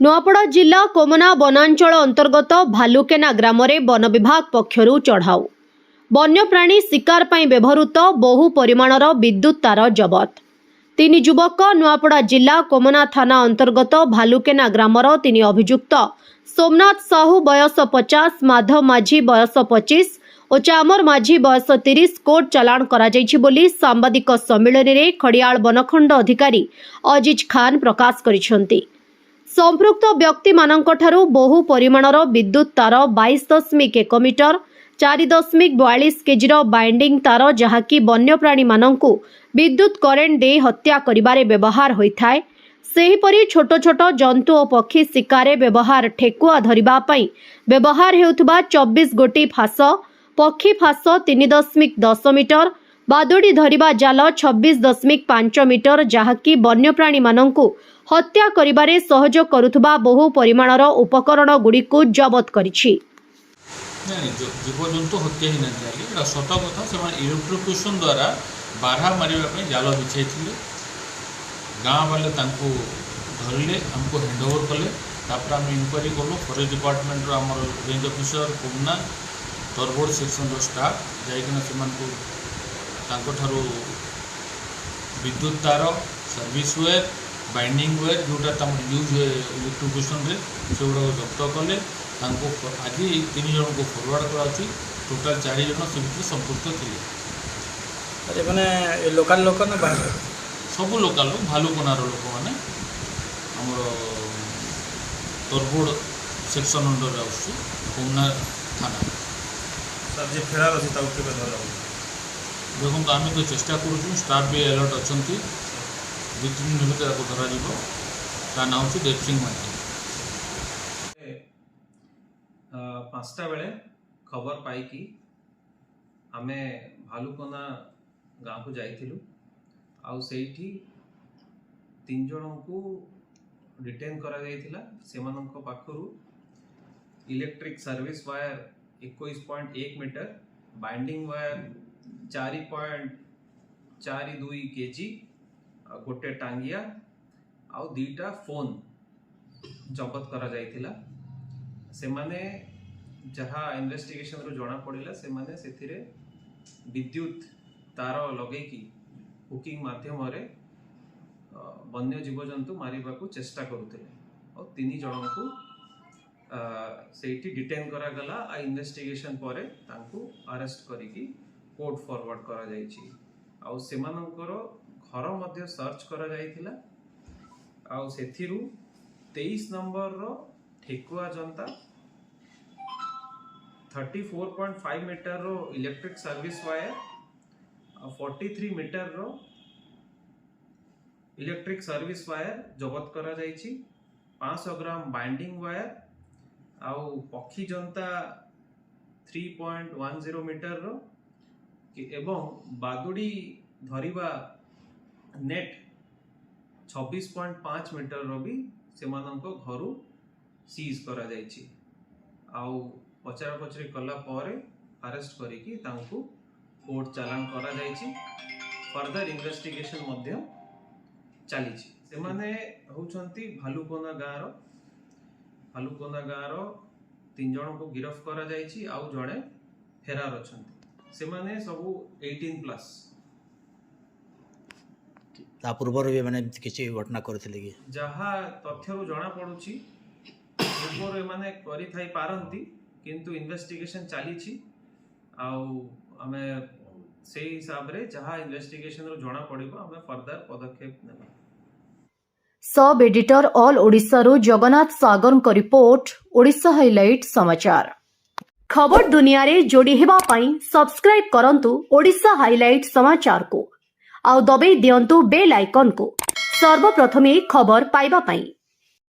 नुआपड़ा जिला कोमना वनांचल अंतर्गत भालुकेना ग्राम वन विभाग पक्षरु चढ़ाऊ वन्यप्राणी शिकार पर व्यवहृत बहु परिमाणर विद्युत तार जबत। तीन युवक नुआपड़ा जिला कोमना थाना अंतर्गत भालुकेना ग्रामर तीन अभियुक्त सोमनाथ साहू बयस 50, माधव माझी बयस 25 और चामर माझी बयस 30 कोर्ट चालाण करा जायछि बोली सांबादिक सम्मेलन में खड़ियाल वनखंड अधिकारी अजीज खान प्रकाश करिसेंति। संपृक्त व्यक्ति मानंकठारु बहु परिमाणर विद्युत तार 22.1 मीटर 4.42 केजीर बाइंडिंग तार जहाँकि वन्यप्राणी मानंकु विद्युत करेन्ट दे हत्या करिबारे व्यवहार होइथाय। सेहीपरि छोट छोट जंतु और पक्षी शिकारे व्यवहार ठेकुआ धरिबा पई व्यवहार हेउथबा 24 गोटी फास, पक्षी फास 3.10 मीटर, बादुड़ी धरिबा जाल 26.5 मीटर जहाँकि वन्यप्राणी मानंकु हत्या करिबारे सहयोग करुथबा बहु परिमाणर उपकरण गुड़िकु जबत करिछि। जीवजंतु हत्या ही ना सत कथा से इलेक्ट्रिफिकेशन द्वारा बारहा मारे जाल बिछाई गाँ वाले धरले आमको हैंडओवर कले आम इनक्वारी कलु फरेस्ट डिपार्टमेंट आम रेंज ऑफिसर कोमना तरबोर्ड सेक्शन स्टाफ जाइकिना विद्युत तार सर्विस वेयर बाइंडिंग वेयर जोटा तम यूज हुए इलेक्ट्रिफिकेशन से गुड़ा जब्त कले आज 3 जन को फरवर्ड कराची टोटाल 4 जन से संपुक्त थे। मैंने लोकल लोक ना बाहर सब लोकल भालुकोनार लोक मैंने तरबोर्ड सेक्शन अंडर कोमना थाना सर जे फेरार अछि ता के देखो आम तो चेष्टा करूँ स्टाफ भी अलर्ट अच्छा 2-3 दिन भर धर ना हूँ देव सिंह माटी 5टा बेले खबर पाई कि आमे भालुकोना गाँव को जाइथिलु आउ सेठी 3 जन को डिटेन करा जाइथिला। सेमानंक पाखरु electric service wire 21.1 metre, binding wire 4.42 KG, गोटे टांगिया आउ 2टा फोन जबत करा जाइथिला। सेमाने जहाँ इन्वेस्टिगेशन रो जना पड़िला सेमाने सेथिरे विद्युत तार लगे कि हुकिंग माध्यम रे वन्य जीवजंतु मारिबा को चेष्टा करुथिले और 3 जन को सेठी डिटेन करा गला। आ इन्वेस्टिगेशन परे तांको अरेस्ट करिकी कोर्ट फॉरवर्ड करा जायछि। आ सेमानकर घर मध्य सर्च करा जायथिला। आ सेथिरु 23 नंबर रो ठेकुआ जनता 34.5 मीटर रो इलेक्ट्रिक सर्विस वायर 43 मीटर रो इलेक्ट्रिक सर्विस वायर जबत करा जायछि। 500 ग्राम बाइंडिंग वायर आउ पक्षी जनता 3.10 मीटर रो एवं बादुड़ी धरिबा नेट 26.5 मीटर रो भी सेमानंको घरु सीज करा जायछि। आउ पचरा पचरी कला परे अरेस्ट करिकी तांको कोर्ट चालान करा जायछि। फर्दर इन्वेस्टिगेशन मध्य चलीछि। सेमाने होउछंती भालुकोना गाँव 3 जन को गिरफ्त करा जायछि आउ जड़े फेरार अछंती। सेमाने सबु 18+ ता पूर्वर भी माने किछि घटना करथिले कि जहाँ तथ्यरु जना पड़ुछि पूर्वर माने करि थाई पारंती किंतु इन्वेस्टिगेशन चलीछि आउ हमें से हिसाब रे जहाँ इन्वेस्टिगेशन रो जना पड़िबो हमें फर्दर पदक्षेप नेबा। सब एडिटर ऑल ओडिशा रो जगन्नाथ सागर को रिपोर्ट ओडिशा हाइलाइट समाचार। खबर दुनिया रे जोड़ी हेबा पई सब्सक्राइब करंतु ओडिशा हाइलाइट समाचार को आउ दबे दियंतु बेल आइकन को सर्वप्रथमे खबर पाइबा पई।